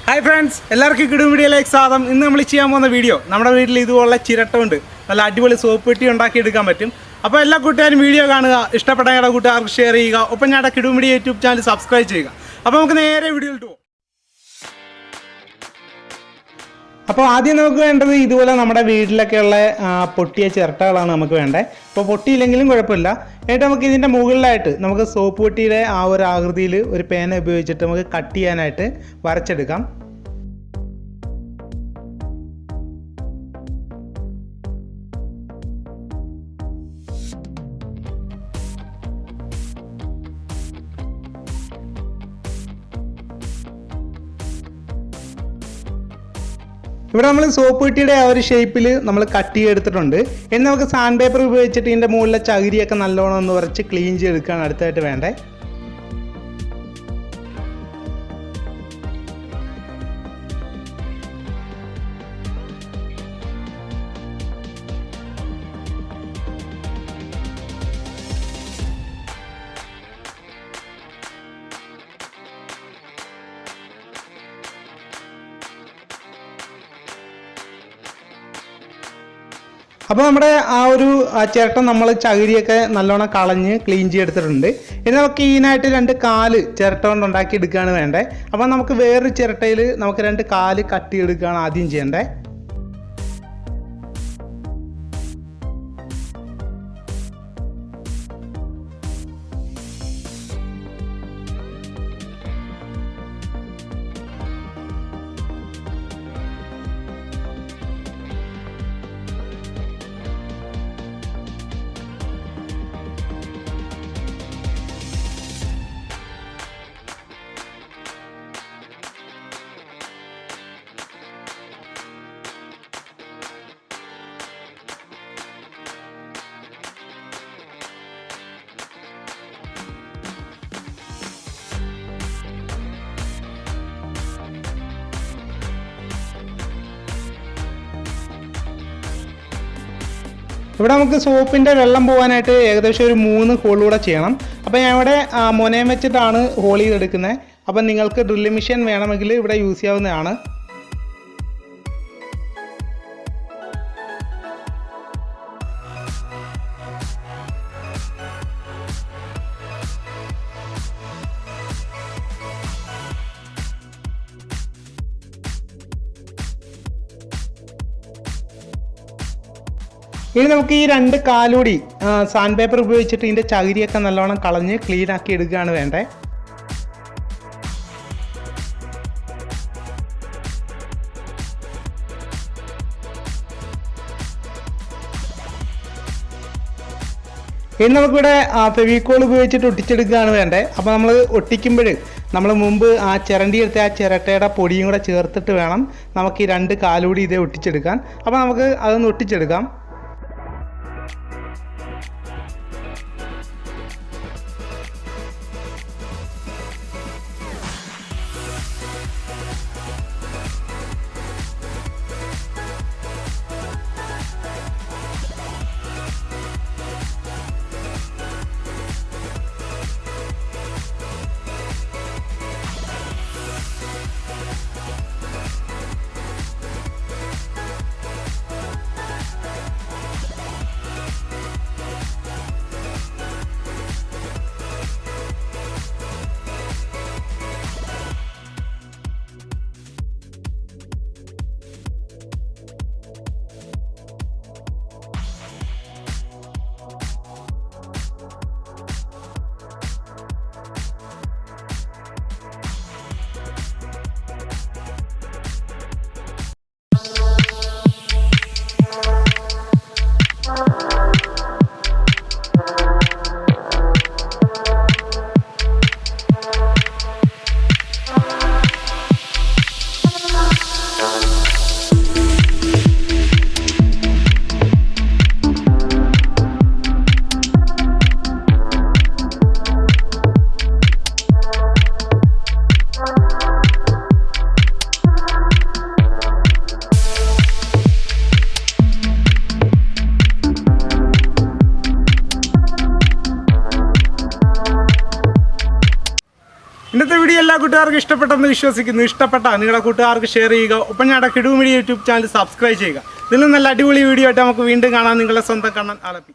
Hi friends, എല്ലാവർക്കും കിടും വീഡിയോയിലേക്ക് സ്വാഗതം. ഇന്ന് നമ്മൾ ചെയ്യാൻ പോകുന്ന വീഡിയോ നമ്മുടെ വീട്ടിൽ ഇതുപോലുള്ള ചിരട്ടമുണ്ട്, നല്ല അടിപൊളി സോപ്പ് പെട്ടി ഉണ്ടാക്കി എടുക്കാൻ പറ്റും. അപ്പോൾ എല്ലാ കൂട്ടുകാരും വീഡിയോ കാണുക, ഇഷ്ടപ്പെട്ട ഞങ്ങളുടെ കൂട്ടുകാർക്ക് ഷെയർ ചെയ്യുക, ഒപ്പം ഞങ്ങളുടെ കിടും വീഡിയോ യൂട്യൂബ് ചാനൽ സബ്സ്ക്രൈബ് ചെയ്യുക. അപ്പോൾ നമുക്ക് നേരെ വീഡിയോയിലിട്ട് പോകും. അപ്പോൾ ആദ്യം നമുക്ക് വേണ്ടത് ഇതുപോലെ നമ്മുടെ വീട്ടിലൊക്കെയുള്ള പൊട്ടിയ ചിരട്ടകളാണ് നമുക്ക് വേണ്ടത്. അപ്പോൾ പൊട്ടിയില്ലെങ്കിലും കുഴപ്പമില്ല. എന്നിട്ട് നമുക്ക് ഇതിൻ്റെ മുകളിലായിട്ട് നമുക്ക് സോപ്പ് പൊട്ടിയുടെ ആ ഒരു ആകൃതിയിൽ ഒരു പേന ഉപയോഗിച്ചിട്ട് നമുക്ക് കട്ട് ചെയ്യാനായിട്ട് വരച്ചെടുക്കാം. ഇവിടെ നമ്മൾ സോപ്പ് പെട്ടിയുടെ ആ ഒരു ഷേപ്പിൽ നമ്മൾ കട്ട് ചെയ്തെടുത്തിട്ടുണ്ട്. ഇനി നമുക്ക് സാൻഡ് പേപ്പർ ഉപയോഗിച്ചിട്ട് ഇതിൻ്റെ മുകളിലെ ചകിരിയൊക്കെ നല്ലോണം ഒന്ന് ഉരച്ച് ക്ലീൻ ചെയ്തെടുക്കുകയാണ് അടുത്തായിട്ട് വേണ്ടത്. അപ്പോൾ നമ്മുടെ ആ ഒരു ചിരട്ട നമ്മൾ ചകിരിയൊക്കെ നല്ലോണം കളഞ്ഞ് ക്ലീൻ ചെയ്തെടുത്തിട്ടുണ്ട്. ഇനി നമുക്ക് ഇതിനായിട്ട് 2 കാല് ചിരട്ട കൊണ്ട് ഉണ്ടാക്കി എടുക്കുകയാണ് വേണ്ടത്. അപ്പോൾ നമുക്ക് വേറൊരു ചിരട്ടയിൽ നമുക്ക് 2 കാല് കട്ട് ചെയ്തെടുക്കുകയാണ് ആദ്യം ചെയ്യേണ്ടത്. ഇവിടെ നമുക്ക് സോപ്പിൻ്റെ വെള്ളം പോകാനായിട്ട് ഏകദേശം ഒരു 3 ഹോൾ കൂടെ ചെയ്യണം. അപ്പോൾ ഞാൻ ഇവിടെ മൊനയം വെച്ചിട്ടാണ് ഹോൾ ചെയ്തെടുക്കുന്നത്. അപ്പം നിങ്ങൾക്ക് ഡ്രില്ലിംഗ് മെഷീൻ വേണമെങ്കിൽ ഇവിടെ യൂസ് ചെയ്യാവുന്നതാണ്. ഇനി നമുക്ക് ഈ 2 കാലൂടി സാൻഡ് പേപ്പർ ഉപയോഗിച്ചിട്ട് ഇതിൻ്റെ ചകിരിയൊക്കെ നല്ലോണം കളഞ്ഞ് ക്ലീൻ ആക്കി എടുക്കുകയാണ് വേണ്ടത്. ഇനി നമുക്കിവിടെ ഫെവിക്കോൾ ഉപയോഗിച്ചിട്ട് ഒട്ടിച്ചെടുക്കുകയാണ് വേണ്ടത്. അപ്പോൾ നമ്മൾ ഒട്ടിക്കുമ്പോൾ നമ്മൾ മുമ്പ് ആ ചിരണ്ടി എടുത്ത ആ ചിരട്ടയുടെ പൊടിയും കൂടെ ചേർത്തിട്ട് വേണം നമുക്ക് ഈ 2 കാലൂടി ഇതേ ഒട്ടിച്ചെടുക്കാൻ. അപ്പോൾ നമുക്ക് അതൊന്ന് ഒട്ടിച്ചെടുക്കാം. കൂട്ടുകാർക്ക് ഇഷ്ടപ്പെട്ടെന്ന് വിശ്വസിക്കുന്നു. ഇഷ്ടപ്പെട്ട നിങ്ങളുടെ കൂട്ടുകാർക്ക് ഷെയർ ചെയ്യുക. ഒപ്പം ഞങ്ങളുടെ കിടു മീഡിയ യൂട്യൂബ് ചാനൽ സബ്സ്ക്രൈബ് ചെയ്യുക. ഇതിലും നല്ല അടിപൊളി വീഡിയോ ആയിട്ട് നമുക്ക് വീണ്ടും കാണാം. നിങ്ങളുടെ സ്വന്തം കണ്ണൻ ആലപ്പി.